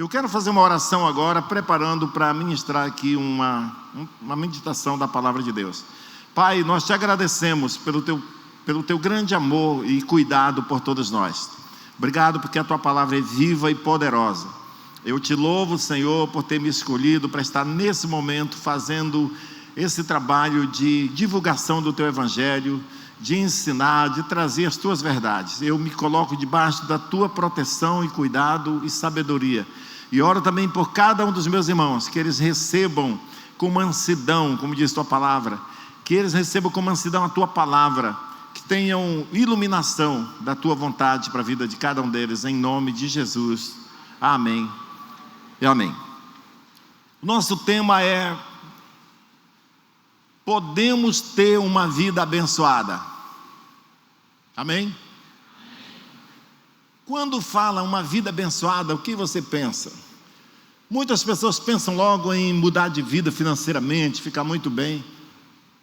Eu quero fazer uma oração agora, preparando para ministrar aqui uma meditação da palavra de Deus. Pai, nós te agradecemos pelo teu grande amor e cuidado por todos nós. Obrigado porque a tua palavra é viva e poderosa. Eu te louvo, Senhor, por ter me escolhido para estar nesse momento fazendo esse trabalho de divulgação do teu evangelho, de ensinar, de trazer as tuas verdades. Eu me coloco debaixo da tua proteção e cuidado e sabedoria. E oro também por cada um dos meus irmãos, que eles recebam com mansidão, como diz tua palavra, que eles recebam com mansidão a tua palavra, que tenham iluminação da tua vontade para a vida de cada um deles, em nome de Jesus. Amém e amém. Nosso tema é: podemos ter uma vida abençoada. Amém? Quando fala uma vida abençoada, o que você pensa? Muitas pessoas pensam logo em mudar de vida financeiramente, ficar muito bem.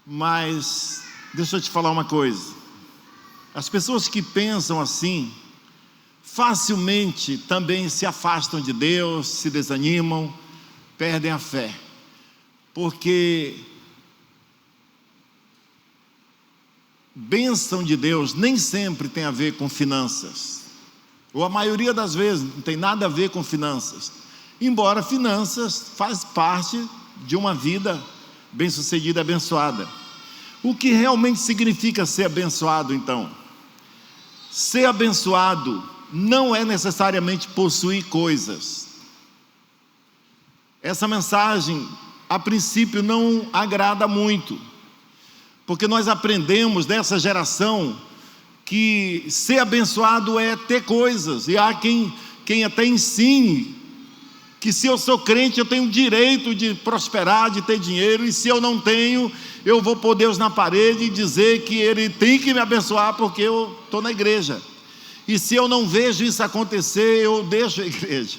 Mas deixa eu te falar uma coisa. As pessoas que pensam assim, facilmente também se afastam de Deus, se desanimam, perdem a fé. Porque bênção de Deus nem sempre tem a ver com finanças. Ou a maioria das vezes não tem nada a ver com finanças. Embora finanças faz parte de uma vida bem-sucedida, abençoada. O que realmente significa ser abençoado, então? Ser abençoado não é necessariamente possuir coisas. Essa mensagem, a princípio, não agrada muito, porque nós aprendemos dessa geração que ser abençoado é ter coisas, e há quem até ensine que se eu sou crente eu tenho o direito de prosperar, de ter dinheiro, e se eu não tenho, eu vou pôr Deus na parede e dizer que Ele tem que me abençoar porque eu estou na igreja, e se eu não vejo isso acontecer, eu deixo a igreja,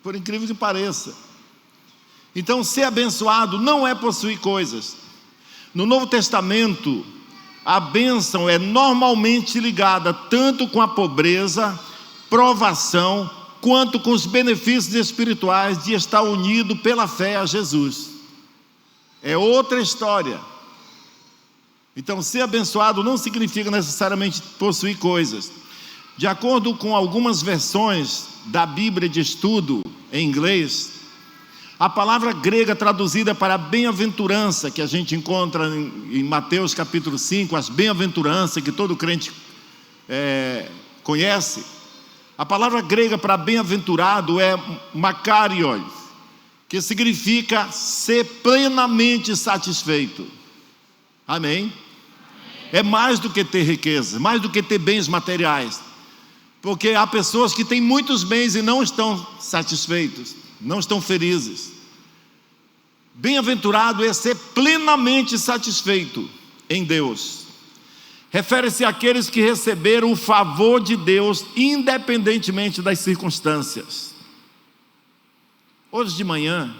por incrível que pareça. Então ser abençoado não é possuir coisas. No Novo Testamento, a bênção é normalmente ligada tanto com a pobreza, provação, quanto com os benefícios espirituais de estar unido pela fé a Jesus. É outra história. Então, ser abençoado não significa necessariamente possuir coisas. De acordo com algumas versões da Bíblia de estudo em inglês, a palavra grega traduzida para bem-aventurança, que a gente encontra em Mateus capítulo 5, as bem-aventuranças que todo crente conhece. A palavra grega para bem-aventurado é makarios, que significa ser plenamente satisfeito. Amém? É mais do que ter riqueza, mais do que ter bens materiais, porque há pessoas que têm muitos bens e não estão satisfeitos, não estão felizes. Bem-aventurado é ser plenamente satisfeito em Deus. Refere-se àqueles que receberam o favor de Deus, independentemente das circunstâncias. Hoje de manhã,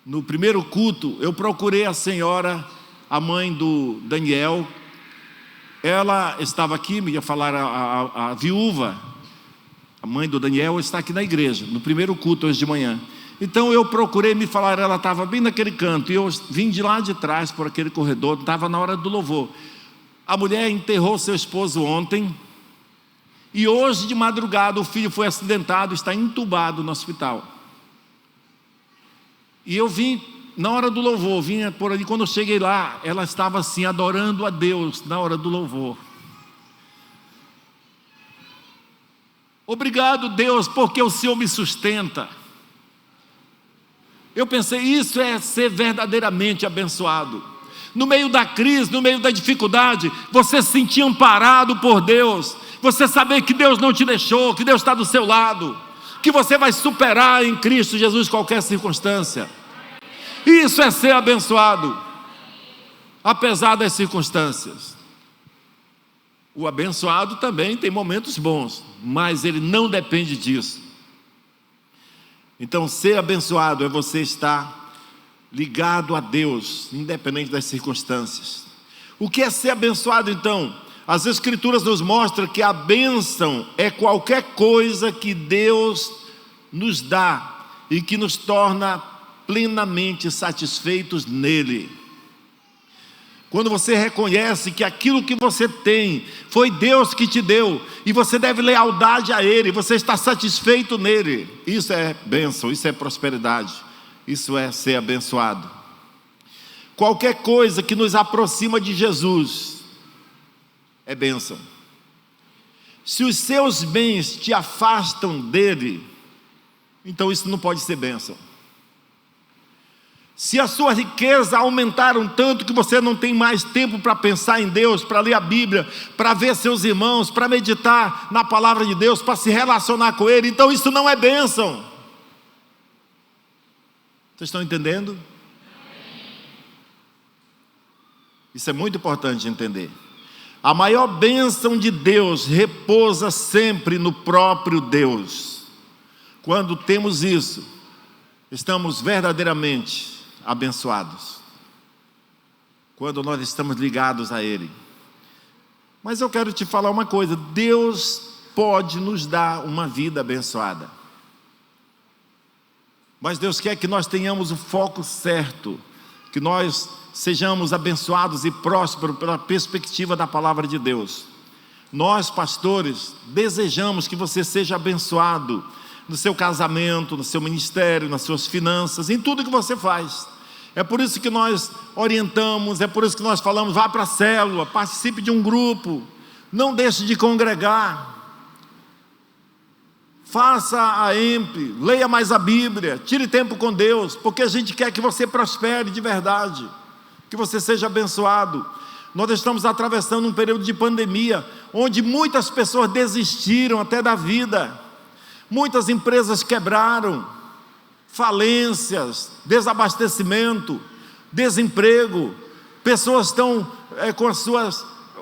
no primeiro culto, eu procurei a senhora, a mãe do Daniel. Ela estava aqui, me ia falar, a viúva, a mãe do Daniel está aqui na igreja, no primeiro culto hoje de manhã. Então eu procurei, me falaram, ela estava bem naquele canto, e eu vim de lá de trás, por aquele corredor, estava na hora do louvor. A mulher enterrou seu esposo ontem, e hoje de madrugada o filho foi acidentado, está entubado no hospital. E eu vim, na hora do louvor, vinha por ali, quando eu cheguei lá, ela estava assim, adorando a Deus, na hora do louvor. Obrigado, Deus, porque o Senhor me sustenta. Eu pensei, isso é ser verdadeiramente abençoado. No meio da crise, no meio da dificuldade, você se sentir amparado por Deus, você saber que Deus não te deixou, que Deus está do seu lado, que você vai superar em Cristo Jesus qualquer circunstância. Isso é ser abençoado, apesar das circunstâncias. O abençoado também tem momentos bons, mas ele não depende disso. Então, ser abençoado é você estar ligado a Deus, independente das circunstâncias. O que é ser abençoado, então? As Escrituras nos mostram que a bênção é qualquer coisa que Deus nos dá e que nos torna plenamente satisfeitos nele. Quando você reconhece que aquilo que você tem foi Deus que te deu e você deve lealdade a Ele, você está satisfeito nele, isso é bênção, isso é prosperidade, isso é ser abençoado. Qualquer coisa que nos aproxima de Jesus é bênção. Se os seus bens te afastam dele, então isso não pode ser bênção. Se a sua riqueza aumentaram tanto que você não tem mais tempo para pensar em Deus, para ler a Bíblia, para ver seus irmãos, para meditar na palavra de Deus, para se relacionar com Ele, então isso não é bênção. Vocês estão entendendo? Isso é muito importante entender. A maior bênção de Deus repousa sempre no próprio Deus. Quando temos isso, estamos verdadeiramente abençoados, quando nós estamos ligados a Ele. Mas eu quero te falar uma coisa: Deus pode nos dar uma vida abençoada, mas Deus quer que nós tenhamos o foco certo, que nós sejamos abençoados e prósperos pela perspectiva da palavra de Deus. Nós, pastores, desejamos que você seja abençoado no seu casamento, no seu ministério, nas suas finanças, em tudo que você faz. É por isso que nós orientamos, é por isso que nós falamos: vá para a célula, participe de um grupo, não deixe de congregar, faça a EMP, leia mais a Bíblia, tire tempo com Deus, porque a gente quer que você prospere de verdade, que você seja abençoado. Nós estamos atravessando um período de pandemia, onde muitas pessoas desistiram até da vida, muitas empresas quebraram, falências, desabastecimento, desemprego, pessoas estão com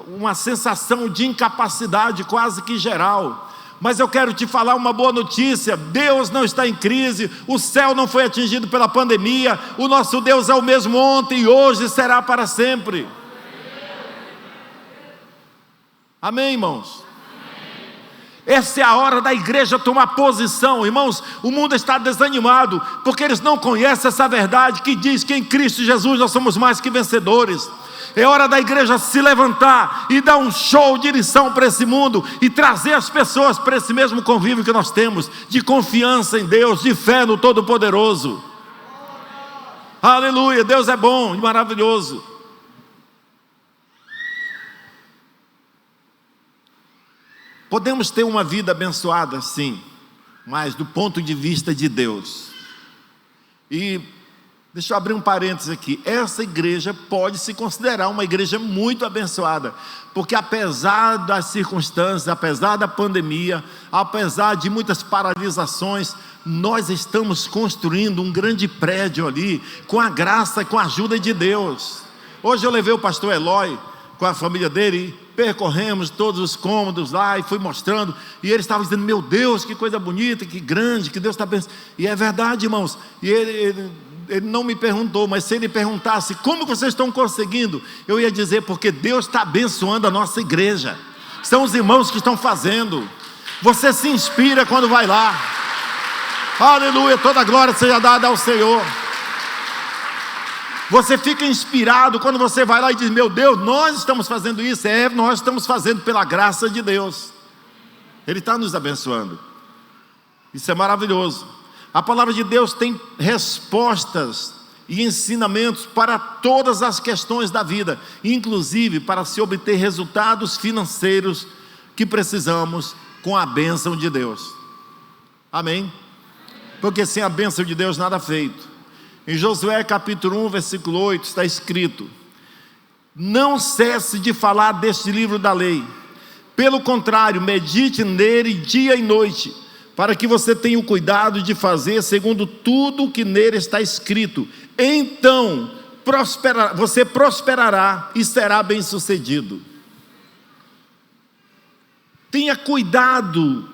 uma sensação de incapacidade quase que geral. Mas eu quero te falar uma boa notícia: Deus não está em crise, o céu não foi atingido pela pandemia, o nosso Deus é o mesmo ontem e hoje será para sempre. Amém, irmãos? Essa é a hora da igreja tomar posição, irmãos. O mundo está desanimado, porque eles não conhecem essa verdade que diz que em Cristo Jesus nós somos mais que vencedores. É hora da igreja se levantar e dar um show de lição para esse mundo, e trazer as pessoas para esse mesmo convívio que nós temos, de confiança em Deus, de fé no Todo-Poderoso. Aleluia, Deus é bom e maravilhoso. Podemos ter uma vida abençoada, sim, mas do ponto de vista de Deus. E deixa eu abrir um parênteses aqui: essa igreja pode se considerar uma igreja muito abençoada, porque apesar das circunstâncias, apesar da pandemia, apesar de muitas paralisações, nós estamos construindo um grande prédio ali, com a graça e com a ajuda de Deus. Hoje eu levei o pastor Eloy com a família dele, percorremos todos os cômodos lá e fui mostrando, e ele estava dizendo: meu Deus, que coisa bonita, que grande, que Deus está abençoando. E é verdade, irmãos. E ele não me perguntou, mas se ele perguntasse: como vocês estão conseguindo? Eu ia dizer: porque Deus está abençoando a nossa igreja, são os irmãos que estão fazendo. Você se inspira quando vai lá. Aleluia, toda a glória seja dada ao Senhor. Você fica inspirado quando você vai lá e diz: meu Deus, nós estamos fazendo isso. Nós estamos fazendo pela graça de Deus. Ele está nos abençoando. Isso é maravilhoso. A palavra de Deus tem respostas e ensinamentos para todas as questões da vida, inclusive para se obter resultados financeiros que precisamos com a bênção de Deus. Amém? Porque sem a bênção de Deus nada feito. Em Josué capítulo 1, versículo 8, está escrito: não cesse de falar deste livro da lei, pelo contrário, medite nele dia e noite, para que você tenha o cuidado de fazer segundo tudo o que nele está escrito. Então você prosperará e será bem sucedido. Tenha cuidado,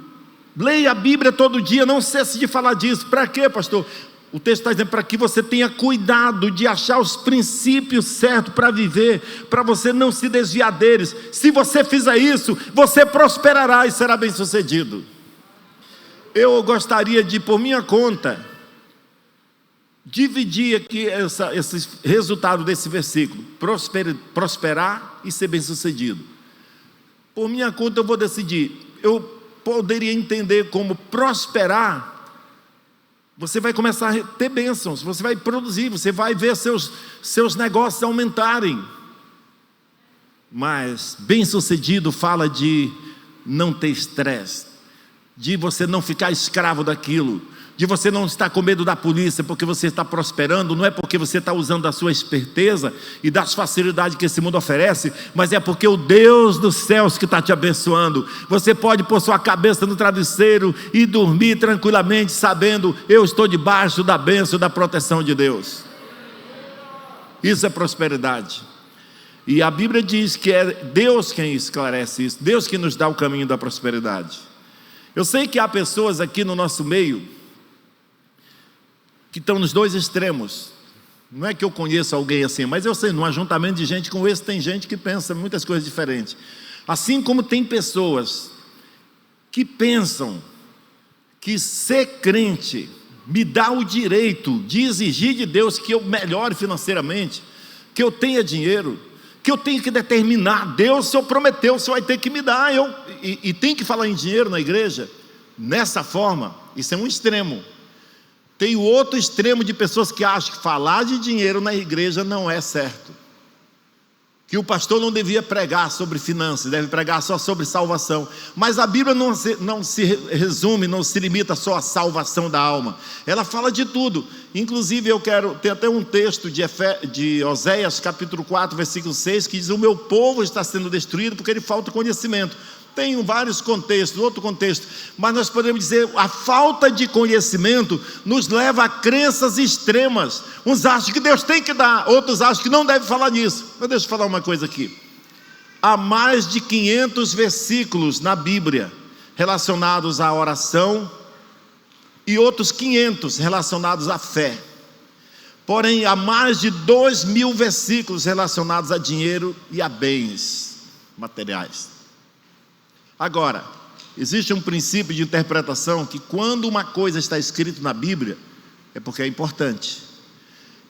leia a Bíblia todo dia, não cesse de falar disso. Para quê, pastor? O texto está dizendo: para que você tenha cuidado de achar os princípios certos para viver, para você não se desviar deles. Se você fizer isso, você prosperará e será bem sucedido. eu gostaria de, por minha conta, dividir aqui esse resultado desse versículo: prosperar e ser bem-sucedido. Por minha conta eu vou decidir. Eu poderia entender como prosperar. Você vai começar a ter bênçãos, você vai produzir, você vai ver seus negócios aumentarem. Mas bem-sucedido fala de não ter estresse, de você não ficar escravo daquilo, de você não estar com medo da polícia porque você está prosperando. Não é porque você está usando a sua esperteza e das facilidades que esse mundo oferece, mas é porque o Deus dos céus que está te abençoando. Você pode pôr sua cabeça no travesseiro e dormir tranquilamente, sabendo: eu estou debaixo da bênção, da proteção de Deus. Isso é prosperidade. E a Bíblia diz que é Deus quem esclarece isso, Deus que nos dá o caminho da prosperidade. Eu sei que há pessoas aqui no nosso meio que estão nos dois extremos. Não é que eu conheço alguém assim, mas eu sei, num ajuntamento de gente com esse, tem gente que pensa muitas coisas diferentes. Assim como tem pessoas que pensam que ser crente me dá o direito de exigir de Deus que eu melhore financeiramente, que eu tenha dinheiro, que eu tenho que determinar: Deus, se eu prometeu, você vai ter que me dar. E tem que falar em dinheiro na igreja nessa forma. Isso é um extremo. Tem o outro extremo de pessoas que acham que falar de dinheiro na igreja não é certo, que o pastor não devia pregar sobre finanças, deve pregar só sobre salvação. Mas a Bíblia não se resume, não se limita só à salvação da alma. Ela fala de tudo. Inclusive tem até um texto de Oséias capítulo 4 versículo 6, que diz: o meu povo está sendo destruído porque lhe falta conhecimento. Tem vários contextos, outro contexto, mas nós podemos dizer: a falta de conhecimento nos leva a crenças extremas. Uns acham que Deus tem que dar, outros acham que não deve falar nisso. Mas deixa eu falar uma coisa aqui. Há mais de 500 versículos na Bíblia relacionados à oração e outros 500 relacionados à fé. Porém, há mais de 2.000 versículos relacionados a dinheiro e a bens materiais. Agora, existe um princípio de interpretação que quando uma coisa está escrita na Bíblia, é porque é importante.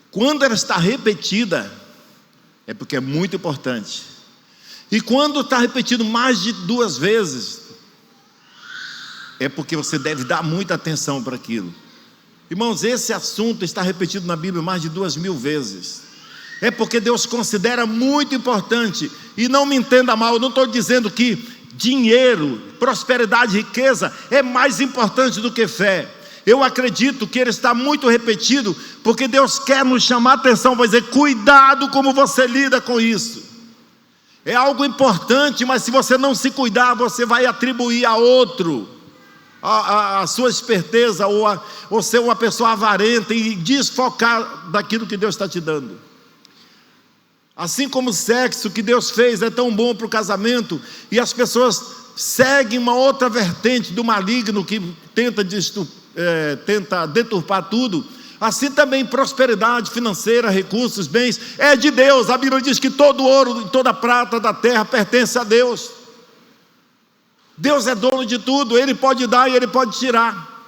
Quando ela está repetida, é porque é muito importante. E quando está repetido mais de 2 vezes, é porque você deve dar muita atenção para aquilo. Irmãos, esse assunto está repetido na Bíblia mais de 2.000 vezes. É porque Deus considera muito importante. E não me entenda mal, eu não estou dizendo que dinheiro, prosperidade, riqueza é mais importante do que fé. Eu acredito que ele está muito repetido porque Deus quer nos chamar a atenção, vai dizer: cuidado como você lida com isso. É algo importante, mas se você não se cuidar, você vai atribuir a outro a sua esperteza, ou ser uma pessoa avarenta e desfocar daquilo que Deus está te dando. Assim como o sexo que Deus fez é tão bom para o casamento, e as pessoas seguem uma outra vertente do maligno que tenta deturpar tudo, assim também prosperidade financeira, recursos, bens, é de Deus. A Bíblia diz que todo ouro e toda prata da terra pertence a Deus. Deus é dono de tudo, Ele pode dar e Ele pode tirar.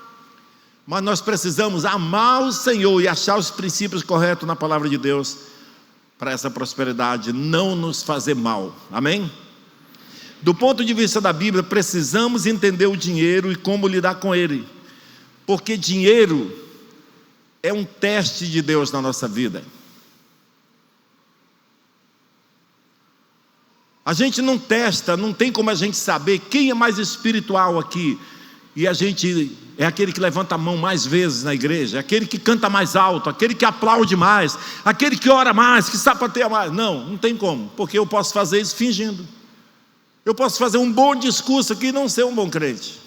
Mas nós precisamos amar o Senhor e achar os princípios corretos na palavra de Deus, para essa prosperidade não nos fazer mal. Amém? Do ponto de vista da Bíblia, precisamos entender o dinheiro e como lidar com ele, porque dinheiro é um teste de Deus na nossa vida. A gente não testa, não tem como a gente saber quem é mais espiritual aqui. E a gente é aquele que levanta a mão mais vezes na igreja, aquele que canta mais alto, aquele que aplaude mais, aquele que ora mais, que sapateia mais. Não tem como, porque eu posso fazer isso fingindo. Eu posso fazer um bom discurso aqui e não ser um bom crente.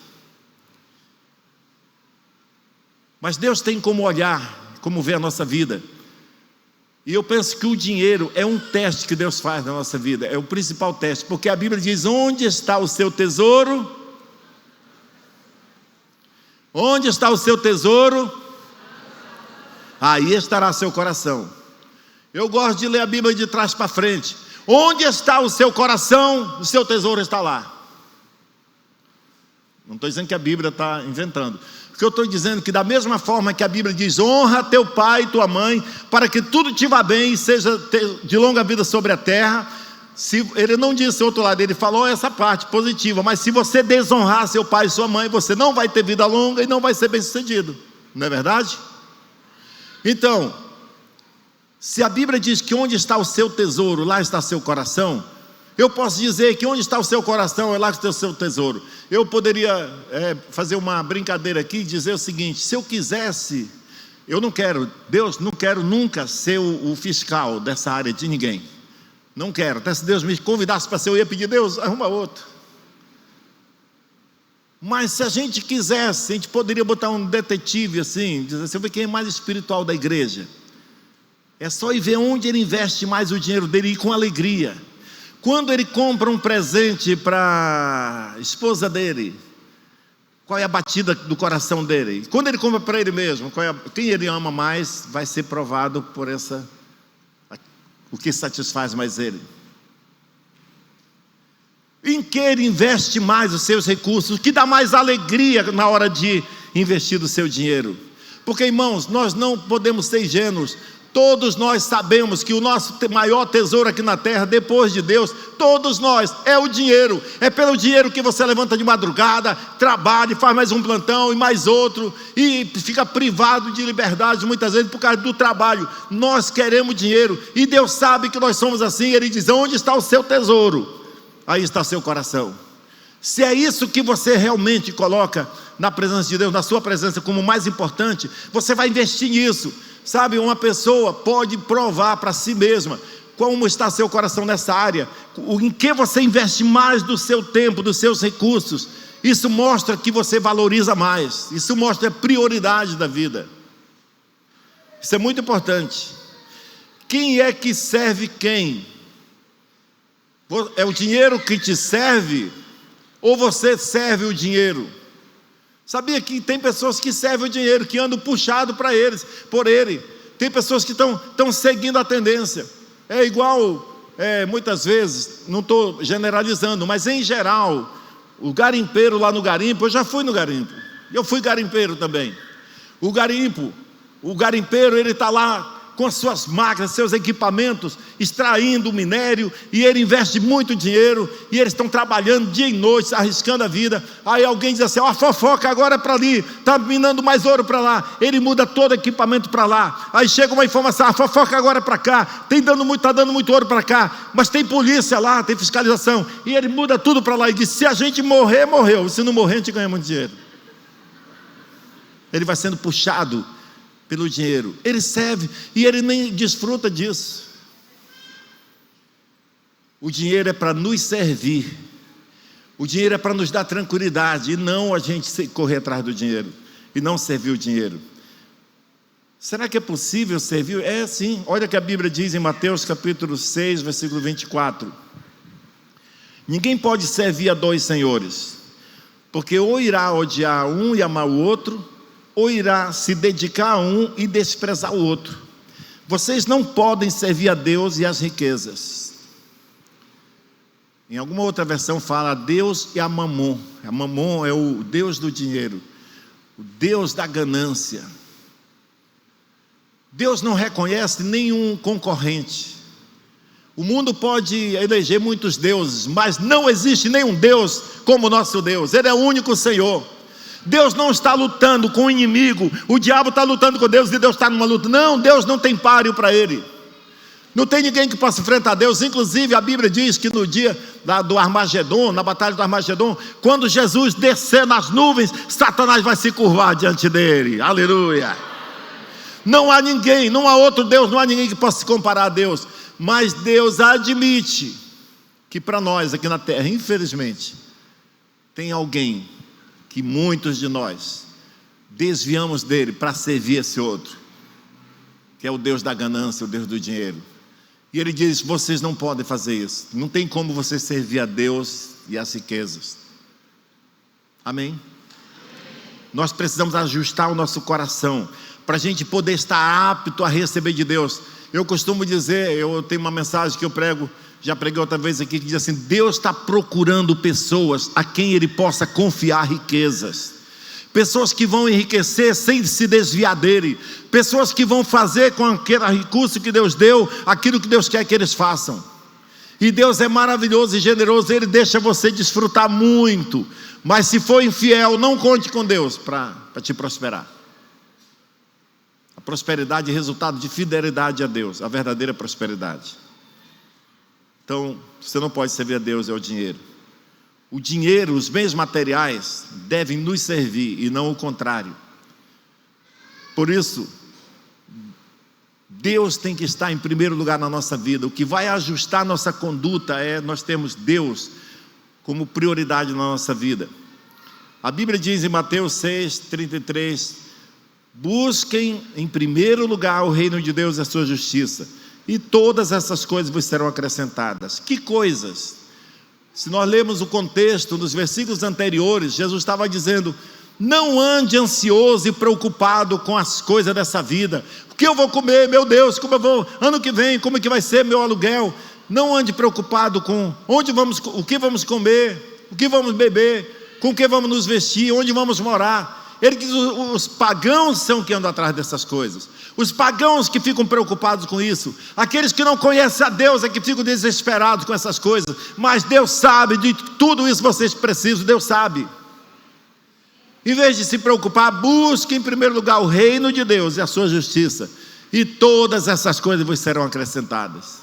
Mas Deus tem como olhar, como ver a nossa vida. E eu penso que o dinheiro é um teste que Deus faz na nossa vida, é o principal teste, porque a Bíblia diz: onde está o seu tesouro? Onde está o seu tesouro? Aí estará seu coração. Eu gosto de ler a Bíblia de trás para frente. Onde está o seu coração, o seu tesouro está lá. Não estou dizendo que a Bíblia está inventando. O que eu estou dizendo é que da mesma forma que a Bíblia diz: honra teu pai e tua mãe, para que tudo te vá bem e seja de longa vida sobre a terra. Ele não disse o outro lado, ele falou essa parte positiva. Mas se você desonrar seu pai e sua mãe, você não vai ter vida longa e não vai ser bem sucedido. Não é verdade? Então, se a Bíblia diz que onde está o seu tesouro, lá está seu coração, eu posso dizer que onde está o seu coração, é lá que está o seu tesouro. Eu poderia fazer uma brincadeira aqui e dizer o seguinte: se eu quisesse, eu não quero, Deus, não quero nunca ser o fiscal dessa área de ninguém. Não quero. Até se Deus me convidasse para ser, eu ia pedir: Deus, arruma outro. Mas se a gente quisesse, a gente poderia botar um detetive assim, dizer assim: quem é mais espiritual da igreja? É só ir ver onde ele investe mais o dinheiro dele, e com alegria. Quando ele compra um presente para a esposa dele, qual é a batida do coração dele? Quando ele compra para ele mesmo, quem ele ama mais vai ser provado por o que satisfaz mais ele. Em que ele investe mais os seus recursos? O que dá mais alegria na hora de investir o seu dinheiro? Porque, irmãos, nós não podemos ser ingênuos. Todos nós sabemos que o nosso maior tesouro aqui na terra, depois de Deus, todos nós, é o dinheiro. É pelo dinheiro que você levanta de madrugada, trabalha, faz mais um plantão e mais outro, e fica privado de liberdade muitas vezes por causa do trabalho. Nós queremos dinheiro, e Deus sabe que nós somos assim. Ele diz: onde está o seu tesouro? Aí está seu coração. Se é isso que você realmente coloca na presença de Deus, na sua presença, como mais importante, você vai investir nisso. Sabe, uma pessoa pode provar para si mesma como está seu coração nessa área, em que você investe mais do seu tempo, dos seus recursos. Isso mostra que você valoriza mais, isso mostra a prioridade da vida. Isso é muito importante. Quem é que serve quem? É o dinheiro que te serve, ou você serve o dinheiro? Sabia que tem pessoas que servem o dinheiro, que andam puxado por ele. Tem pessoas que estão seguindo a tendência. É igual, muitas vezes, não estou generalizando, mas em geral, o garimpeiro lá no garimpo, eu já fui no garimpo, eu fui garimpeiro também. O garimpeiro, ele está lá com as suas máquinas, seus equipamentos, extraindo o minério, e ele investe muito dinheiro, e eles estão trabalhando dia e noite, arriscando a vida. Aí alguém diz assim: a fofoca agora é para ali, está minando mais ouro para lá. Ele muda todo o equipamento para lá. Aí chega uma informação: a fofoca agora é para cá, está dando muito ouro para cá, mas tem polícia lá, tem fiscalização, e ele muda tudo para lá, e diz: se a gente morrer, morreu, se não morrer, a gente ganha muito dinheiro. Ele vai sendo puxado pelo dinheiro, ele serve e ele nem desfruta disso. O dinheiro é para nos servir, o dinheiro é para nos dar tranquilidade, e não a gente correr atrás do dinheiro e não servir o dinheiro. Será que é possível servir? É sim. Olha o que a Bíblia diz em Mateus capítulo 6, versículo 24: ninguém pode servir a dois senhores, porque ou irá odiar um e amar o outro, ou irá se dedicar a um e desprezar o outro. Vocês não podem servir a Deus e às riquezas. Em alguma outra versão fala a Deus e a Mamon. A Mamon é o Deus do dinheiro, o Deus da ganância. Deus não reconhece nenhum concorrente. O mundo pode eleger muitos deuses, mas não existe nenhum Deus como o nosso Deus. Ele é o único Senhor. Deus não está lutando com o inimigo. O diabo está lutando com Deus e Deus está numa luta. Não, Deus não tem páreo para ele. Não tem ninguém que possa enfrentar Deus. Inclusive a Bíblia diz que no dia do Armagedon, na batalha do Armagedon, quando Jesus descer nas nuvens, Satanás vai se curvar diante dele. Aleluia. Não há ninguém, não há outro Deus, não há ninguém que possa se comparar a Deus. Mas Deus admite que para nós aqui na terra, infelizmente, tem alguém que muitos de nós desviamos dele para servir esse outro, que é o Deus da ganância, o Deus do dinheiro. E ele diz: vocês não podem fazer isso. Não tem como você servir a Deus e as riquezas. Amém? Nós precisamos ajustar o nosso coração para a gente poder estar apto a receber de Deus. Eu costumo dizer, eu tenho uma mensagem que eu prego já preguei outra vez aqui, que diz assim: Deus está procurando pessoas a quem Ele possa confiar riquezas, pessoas que vão enriquecer sem se desviar dele, pessoas que vão fazer com aquele recurso que Deus deu, aquilo que Deus quer que eles façam. E Deus é maravilhoso e generoso, Ele deixa você desfrutar muito, mas se for infiel, não conte com Deus para te prosperar. A prosperidade é resultado de fidelidade a Deus, a verdadeira prosperidade. Então, você não pode servir a Deus e ao dinheiro. O dinheiro, os bens materiais devem nos servir e não o contrário. Por isso, Deus tem que estar em primeiro lugar na nossa vida. O que vai ajustar nossa conduta é nós termos Deus como prioridade na nossa vida. A Bíblia diz em Mateus 6:33: busquem em primeiro lugar o reino de Deus e a sua justiça, e todas essas coisas vos serão acrescentadas. Que coisas? Se nós lermos o contexto, nos versículos anteriores, Jesus estava dizendo: não ande ansioso e preocupado com as coisas dessa vida. O que eu vou comer, meu Deus, como eu vou, ano que vem, como é que vai ser meu aluguel? Não ande preocupado com o que vamos comer, o que vamos beber, com o que vamos nos vestir, onde vamos morar. Ele diz: os pagãos são que andam atrás dessas coisas. Os pagãos que ficam preocupados com isso. Aqueles que não conhecem a Deus é que ficam desesperados com essas coisas. Mas Deus sabe de tudo isso, vocês precisam, Deus sabe. Em vez de se preocupar, busque em primeiro lugar o reino de Deus e a sua justiça, e todas essas coisas vos serão acrescentadas.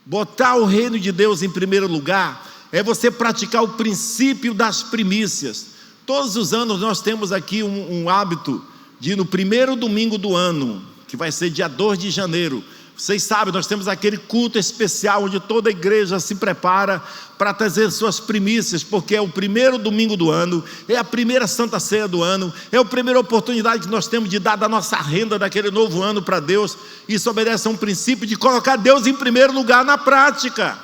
Botar o reino de Deus em primeiro lugar é você praticar o princípio das primícias. Todos os anos nós temos aqui um hábito de ir no primeiro domingo do ano, que vai ser dia 2 de janeiro. Vocês sabem, nós temos aquele culto especial onde toda a igreja se prepara para trazer suas primícias, porque é o primeiro domingo do ano, é a primeira Santa Ceia do ano, é a primeira oportunidade que nós temos de dar da nossa renda daquele novo ano para Deus. Isso obedece a um princípio de colocar Deus em primeiro lugar na prática.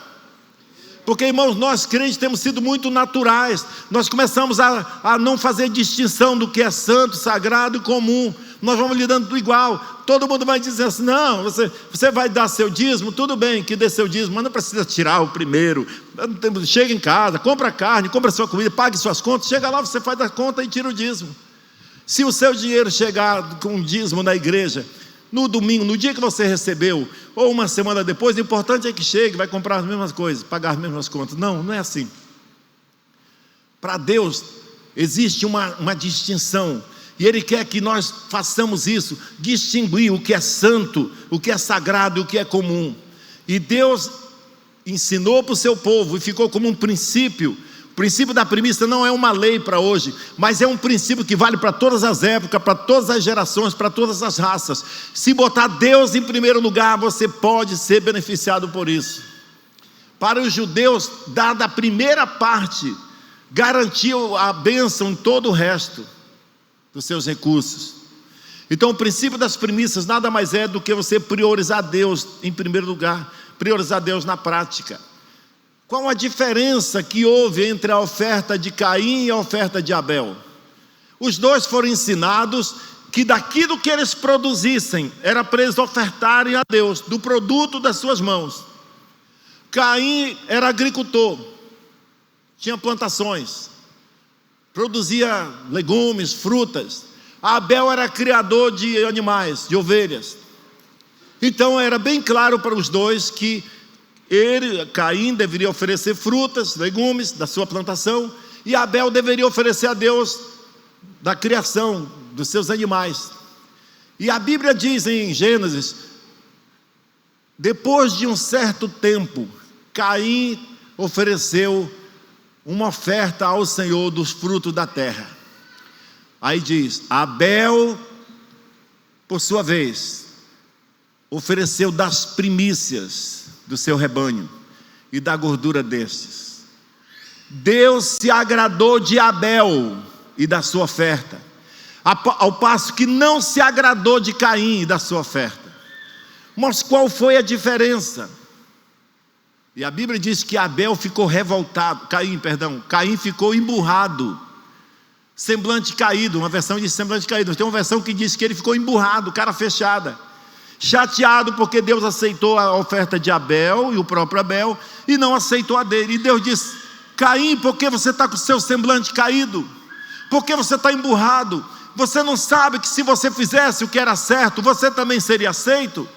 Porque, irmãos, nós crentes temos sido muito naturais. Nós começamos a não fazer distinção do que é santo, sagrado e comum. Nós vamos lidando tudo igual. Todo mundo vai dizer assim: não, você vai dar seu dízimo, tudo bem que dê seu dízimo, mas não precisa tirar o primeiro. Chega em casa, compra carne, compra sua comida, pague suas contas, chega lá, você faz a conta e tira o dízimo. Se o seu dinheiro chegar com dízimo na igreja, no domingo, no dia que você recebeu, ou uma semana depois, o importante é que chegue, vai comprar as mesmas coisas, pagar as mesmas contas. Não, não é assim. Para Deus existe uma distinção, e Ele quer que nós façamos isso, distinguir o que é santo, o que é sagrado e o que é comum. E Deus ensinou para o seu povo, e ficou como um princípio. O princípio da primícia não é uma lei para hoje, mas é um princípio que vale para todas as épocas, para todas as gerações, para todas as raças. Se botar Deus em primeiro lugar, você pode ser beneficiado por isso. Para os judeus, dada a primeira parte, garantiu a bênção em todo o resto dos seus recursos. Então o princípio das primícias nada mais é do que você priorizar Deus em primeiro lugar, priorizar Deus na prática. Qual a diferença que houve entre a oferta de Caim e a oferta de Abel? Os dois foram ensinados que daquilo que eles produzissem, era para eles ofertarem a Deus, do produto das suas mãos. Caim era agricultor, tinha plantações, produzia legumes, frutas. Abel era criador de animais, de ovelhas. Então era bem claro para os dois que Caim deveria oferecer frutas, legumes da sua plantação, e Abel deveria oferecer a Deus da criação dos seus animais. E a Bíblia diz em Gênesis: depois de um certo tempo, Caim ofereceu uma oferta ao Senhor dos frutos da terra. Aí diz: Abel, por sua vez, ofereceu das primícias do seu rebanho e da gordura destes. Deus se agradou de Abel e da sua oferta, ao passo que não se agradou de Caim e da sua oferta. Mas qual foi a diferença? E a Bíblia diz que Abel ficou revoltado, Caim ficou emburrado, semblante caído. Uma versão diz semblante caído, tem uma versão que diz que ele ficou emburrado, cara fechada. chateado porque Deus aceitou a oferta de Abel e o próprio Abel, e não aceitou a dele. E Deus disse: Caim, por que você está com o seu semblante caído? Por que você está emburrado? Você não sabe que se você fizesse o que era certo, você também seria aceito?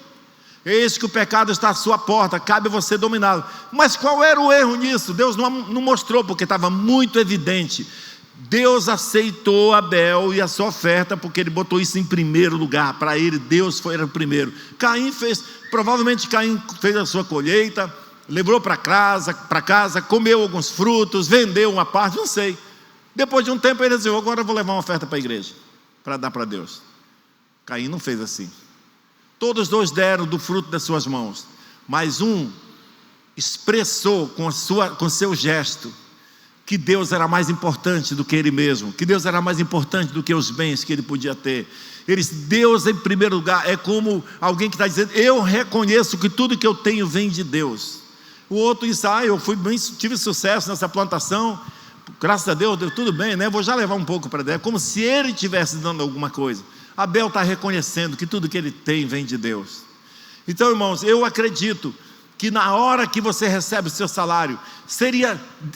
Eis que o pecado está à sua porta, cabe você dominá-lo. Mas qual era o erro nisso? Deus não mostrou, porque estava muito evidente. Deus aceitou Abel e a sua oferta, porque ele botou isso em primeiro lugar. Para ele, Deus era o primeiro. Caim fez, provavelmente Caim fez a sua colheita, levou para casa, comeu alguns frutos, vendeu uma parte, não sei. Depois de um tempo ele disse: agora eu vou levar uma oferta para a igreja, para dar para Deus. Caim não fez assim. Todos dois deram do fruto das suas mãos, mas um expressou com seu gesto que Deus era mais importante do que ele mesmo, que Deus era mais importante do que os bens que ele podia ter. Ele disse: Deus em primeiro lugar. É como alguém que está dizendo: eu reconheço que tudo que eu tenho vem de Deus. O outro disse: eu tive sucesso nessa plantação, graças a Deus deu tudo bem, né? Vou já levar um pouco para Deus. É como se ele estivesse dando alguma coisa. Abel está reconhecendo que tudo que ele tem vem de Deus. Então, irmãos, eu acredito que na hora que você recebe o seu salário,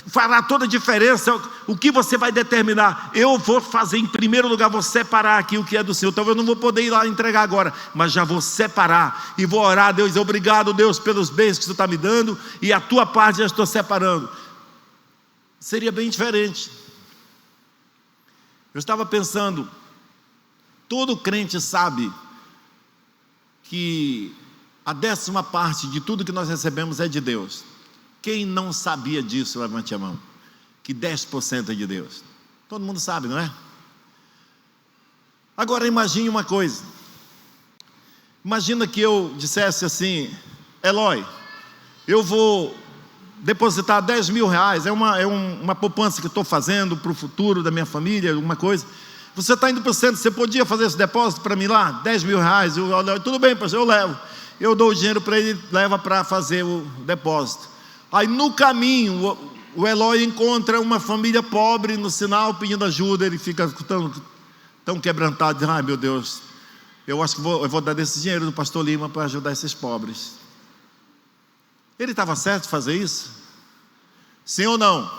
fará toda a diferença. O que você vai determinar? Eu vou fazer em primeiro lugar, vou separar aqui o que é do Senhor. Talvez eu não vou poder ir lá entregar agora, mas já vou separar e vou orar a Deus: obrigado, Deus, pelos bens que você está me dando, e a tua parte já estou separando. Seria bem diferente. Eu estava pensando, todo crente sabe que a 10ª parte de tudo que nós recebemos é de Deus. Quem não sabia disso, levante a mão. Que 10% é de Deus. Todo mundo sabe, não é? Agora imagine uma coisa. Imagina que eu dissesse assim: Eloy, eu vou depositar 10 mil reais, é uma poupança que eu estou fazendo para o futuro da minha família, alguma coisa. Você está indo para o centro, você podia fazer esse depósito para mim lá? 10 mil reais, tudo bem, pastor, eu levo. Eu dou o dinheiro para ele, leva para fazer o depósito. Aí no caminho, o Eloy encontra uma família pobre no sinal pedindo ajuda. Ele fica tão quebrantado, diz: ai meu Deus, eu acho que eu vou dar desse dinheiro do pastor Lima para ajudar esses pobres. Ele estava certo de fazer isso? Sim ou não?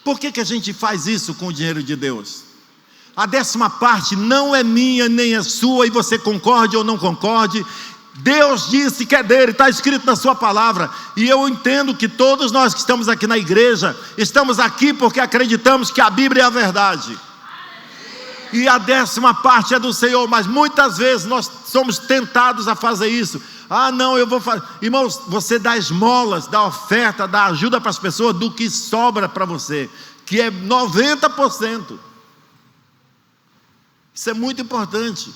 Por que a gente faz isso com o dinheiro de Deus? A 10ª parte não é minha nem é sua, e você concorde ou não concorde, Deus disse que é dele, está escrito na sua palavra. E eu entendo que todos nós que estamos aqui na igreja, estamos aqui porque acreditamos que a Bíblia é a verdade, e a 10ª parte é do Senhor. Mas muitas vezes nós somos tentados a fazer isso. Não, eu vou fazer. Irmãos, você dá esmolas, dá oferta, dá ajuda para as pessoas do que sobra para você, que é 90%. Isso é muito importante.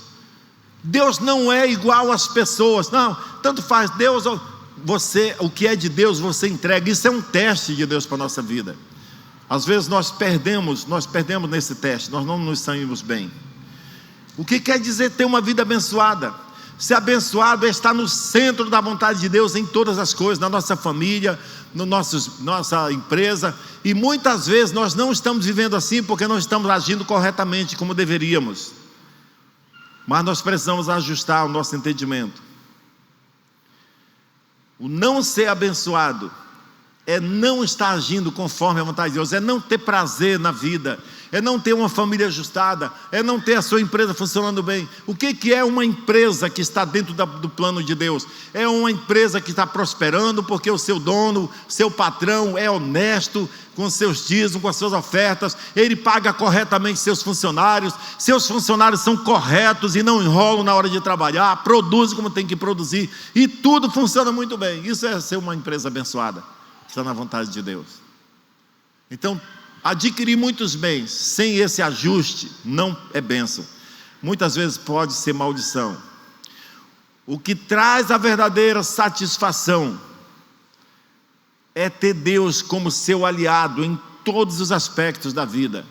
Deus não é igual às pessoas. Não, tanto faz. Deus, o que é de Deus você entrega. Isso é um teste de Deus para a nossa vida. Às vezes nós perdemos nesse teste, nós não nos saímos bem. O que quer dizer ter uma vida abençoada? Ser abençoado é estar no centro da vontade de Deus em todas as coisas, na nossa família, nossa empresa. E muitas vezes nós não estamos vivendo assim porque não estamos agindo corretamente como deveríamos. Mas nós precisamos ajustar o nosso entendimento. O não ser abençoado é não estar agindo conforme a vontade de Deus, é não ter prazer na vida, é não ter uma família ajustada, é não ter a sua empresa funcionando bem. O que é uma empresa que está dentro do plano de Deus? É uma empresa que está prosperando porque o seu dono, seu patrão é honesto com seus dízimos, com as suas ofertas, ele paga corretamente seus funcionários são corretos e não enrolam na hora de trabalhar, produzem como tem que produzir, e tudo funciona muito bem. Isso é ser uma empresa abençoada, está na vontade de Deus. Então, adquirir muitos bens sem esse ajuste não é bênção, muitas vezes pode ser maldição. O que traz a verdadeira satisfação é ter Deus como seu aliado em todos os aspectos da vida.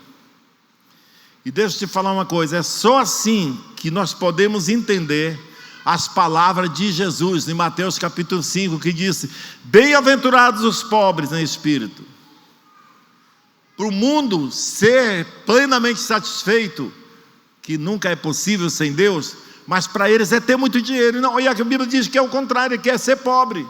E deixa eu te falar uma coisa, é só assim que nós podemos entender as palavras de Jesus em Mateus capítulo 5, que disse: bem-aventurados os pobres em espírito. Para o mundo ser plenamente satisfeito, que nunca é possível sem Deus, mas para eles é ter muito dinheiro. Não, e a Bíblia diz que é o contrário, que é ser pobre.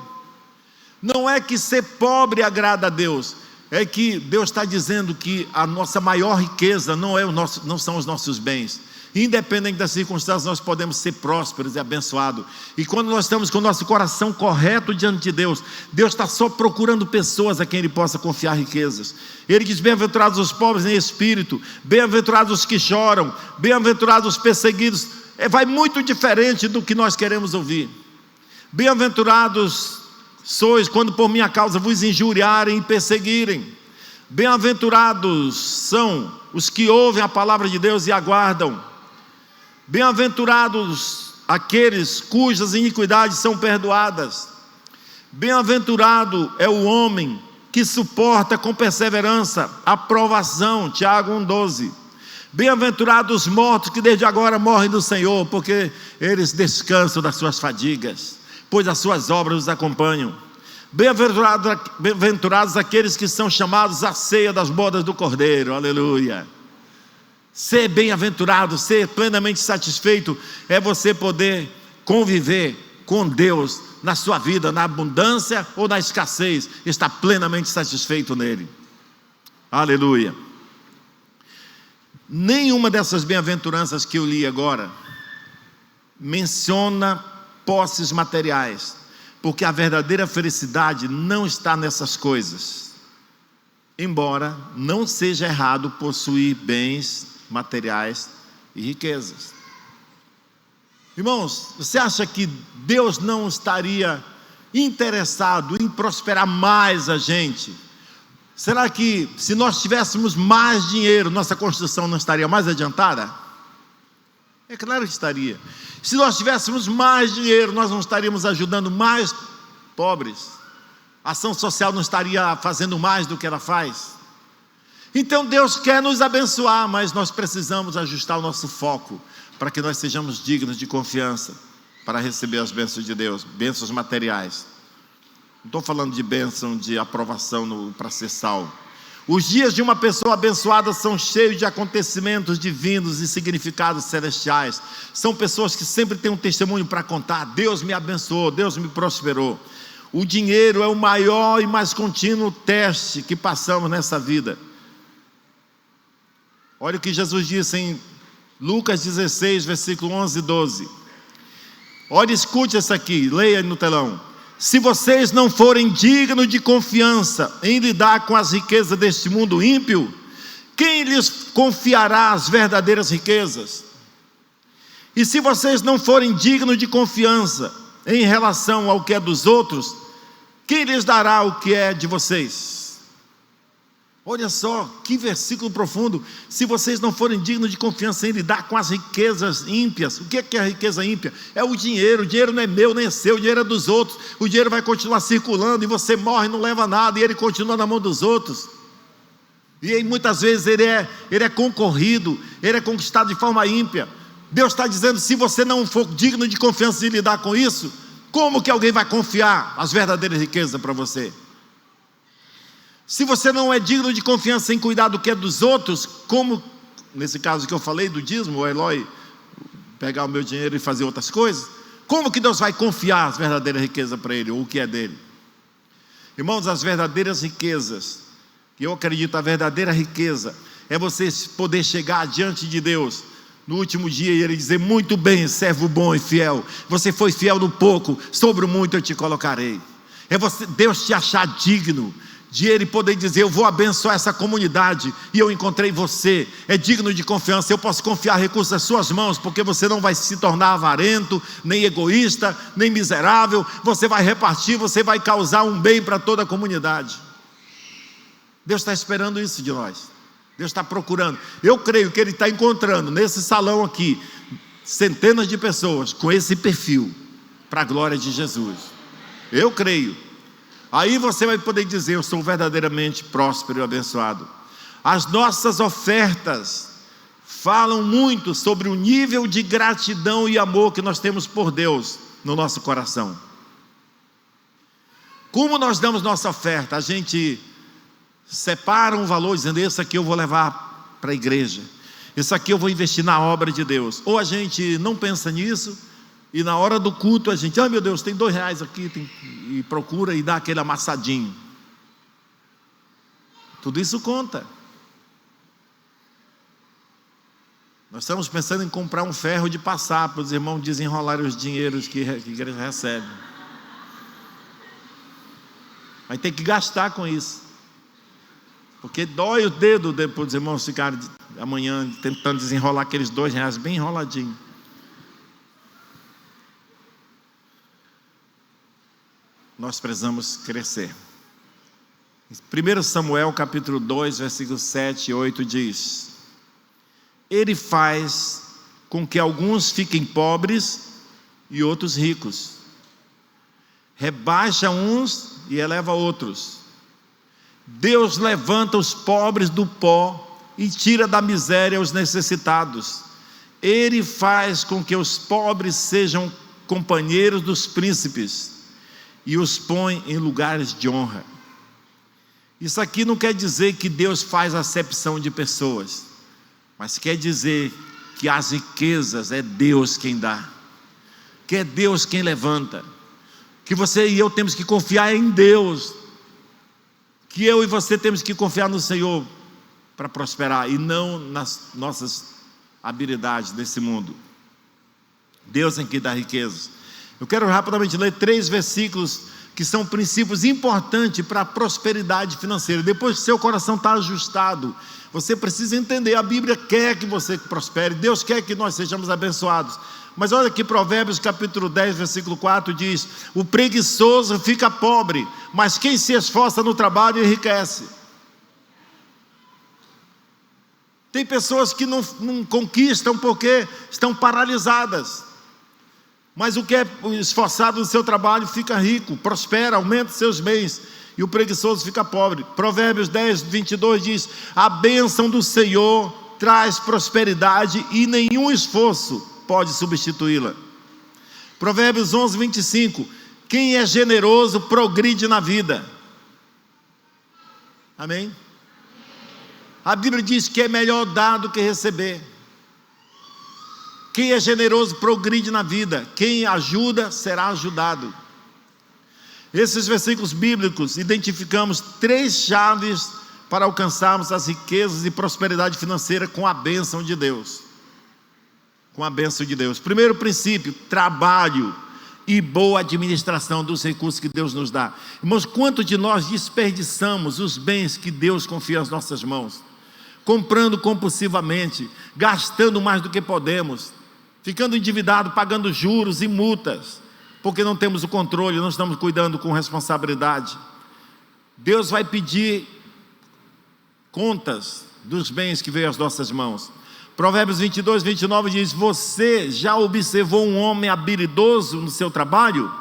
Não é que ser pobre agrada a Deus, é que Deus está dizendo que a nossa maior riqueza não são os nossos bens. Independente das circunstâncias, nós podemos ser prósperos e abençoados. E quando nós estamos com o nosso coração correto diante de Deus, Deus está só procurando pessoas a quem Ele possa confiar riquezas. Ele diz: bem-aventurados os pobres em espírito, bem-aventurados os que choram, bem-aventurados os perseguidos. Vai muito diferente do que nós queremos ouvir. Bem-aventurados sois quando por minha causa vos injuriarem e perseguirem. Bem-aventurados são os que ouvem a palavra de Deus e aguardam. Bem-aventurados aqueles cujas iniquidades são perdoadas. Bem-aventurado é o homem que suporta com perseverança a provação. Tiago 1,12. Bem-aventurados os mortos que desde agora morrem do Senhor, porque eles descansam das suas fadigas, pois as suas obras os acompanham. Bem-aventurados aqueles que são chamados à ceia das bodas do Cordeiro. Aleluia. Ser bem-aventurado, ser plenamente satisfeito, é você poder conviver com Deus na sua vida, na abundância ou na escassez, estar plenamente satisfeito nele. Aleluia. Nenhuma dessas bem-aventuranças que eu li agora menciona posses materiais, porque a verdadeira felicidade não está nessas coisas. Embora não seja errado possuir bens materiais e riquezas. Irmãos, você acha que Deus não estaria interessado em prosperar mais a gente? Será que se nós tivéssemos mais dinheiro, nossa construção não estaria mais adiantada? É claro que estaria. Se nós tivéssemos mais dinheiro, nós não estaríamos ajudando mais pobres. A ação social não estaria fazendo mais do que ela faz. Então Deus quer nos abençoar, mas nós precisamos ajustar o nosso foco para que nós sejamos dignos de confiança para receber as bênçãos de Deus, bênçãos materiais. Não estou falando de bênção de aprovação para ser salvo. Os dias de uma pessoa abençoada são cheios de acontecimentos divinos e significados celestiais. São pessoas que sempre têm um testemunho para contar. Deus me abençoou, Deus me prosperou. O dinheiro é o maior e mais contínuo teste que passamos nessa vida. Olha o que Jesus disse em Lucas 16, versículo 11 e 12. Olha, escute isso aqui, leia aí no telão. Se vocês não forem dignos de confiança em lidar com as riquezas deste mundo ímpio, quem lhes confiará as verdadeiras riquezas? E se vocês não forem dignos de confiança em relação ao que é dos outros, quem lhes dará o que é de vocês? Olha só, que versículo profundo. Se vocês não forem dignos de confiança em lidar com as riquezas ímpias. O que é a riqueza ímpia? É o dinheiro não é meu, nem é seu, o dinheiro é dos outros. O dinheiro vai continuar circulando e você morre, não leva nada, e ele continua na mão dos outros. E aí muitas vezes ele é concorrido, ele é conquistado de forma ímpia. Deus está dizendo: se você não for digno de confiança em lidar com isso, como que alguém vai confiar as verdadeiras riquezas para você? Se você não é digno de confiança em cuidar do que é dos outros, como nesse caso que eu falei do dízimo, o Eloy pegar o meu dinheiro e fazer outras coisas, como que Deus vai confiar as verdadeiras riquezas para ele, ou o que é dele? Irmãos, as verdadeiras riquezas, que eu acredito, a verdadeira riqueza é você poder chegar diante de Deus no último dia e ele dizer: muito bem, servo bom e fiel, você foi fiel no pouco, sobre o muito eu te colocarei. É Deus te achar digno de ele poder dizer: eu vou abençoar essa comunidade e eu encontrei você, é digno de confiança, eu posso confiar recursos nas suas mãos, porque você não vai se tornar avarento, nem egoísta, nem miserável, você vai repartir, você vai causar um bem para toda a comunidade. Deus está esperando isso de nós, Deus está procurando. Eu creio que Ele está encontrando nesse salão aqui centenas de pessoas com esse perfil, para a glória de Jesus. Eu creio. Aí você vai poder dizer: eu sou verdadeiramente próspero e abençoado. As nossas ofertas falam muito sobre o nível de gratidão e amor que nós temos por Deus no nosso coração. Como nós damos nossa oferta? A gente separa um valor dizendo: esse aqui eu vou levar para a igreja, Isso aqui eu vou investir na obra de Deus. Ou a gente não pensa nisso, e na hora do culto a gente, ai meu Deus, tem R$2 aqui, e procura e dá aquele amassadinho. Tudo isso conta. Nós estamos pensando em comprar um ferro de passar para os irmãos desenrolarem os dinheiros que a igreja recebe. Aí tem que gastar com isso, porque dói o dedo depois dos irmãos ficarem amanhã tentando desenrolar aqueles R$2 bem enroladinho. Nós precisamos crescer. 1 Samuel capítulo 2, versículos 7 e 8 diz: Ele faz com que alguns fiquem pobres e outros ricos, rebaixa uns e eleva outros. Deus levanta os pobres do pó e tira da miséria os necessitados. Ele faz com que os pobres sejam companheiros dos príncipes e os põe em lugares de honra. Isso aqui não quer dizer que Deus faz acepção de pessoas, mas quer dizer que as riquezas é Deus quem dá, que é Deus quem levanta, que você e eu temos que confiar em Deus, que eu e você temos que confiar no Senhor para prosperar e não nas nossas habilidades desse mundo. Deus é quem dá riquezas. Eu quero rapidamente ler 3 versículos que são princípios importantes para a prosperidade financeira. Depois que seu coração está ajustado, você precisa entender, a Bíblia quer que você prospere, Deus quer que nós sejamos abençoados. Mas olha aqui, Provérbios capítulo 10, versículo 4 diz: o preguiçoso fica pobre, mas quem se esforça no trabalho enriquece. Tem pessoas que não conquistam porque estão paralisadas, mas o que é esforçado no seu trabalho fica rico, prospera, aumenta seus bens, e o preguiçoso fica pobre. Provérbios 10, 22 diz: a bênção do Senhor traz prosperidade e nenhum esforço pode substituí-la. Provérbios 11, 25: quem é generoso progride na vida. Amém? A Bíblia diz que é melhor dar do que receber. Quem é generoso progride na vida, quem ajuda será ajudado. Esses versículos bíblicos identificamos 3 chaves para alcançarmos as riquezas e prosperidade financeira com a bênção de Deus. Com a bênção de Deus. Primeiro princípio: trabalho e boa administração dos recursos que Deus nos dá. Irmãos, quanto de nós desperdiçamos os bens que Deus confia às nossas mãos? Comprando compulsivamente, gastando mais do que podemos, ficando endividado, pagando juros e multas, porque não temos o controle, não estamos cuidando com responsabilidade. Deus vai pedir contas dos bens que veio às nossas mãos. Provérbios 22, 29 diz: você já observou um homem habilidoso no seu trabalho?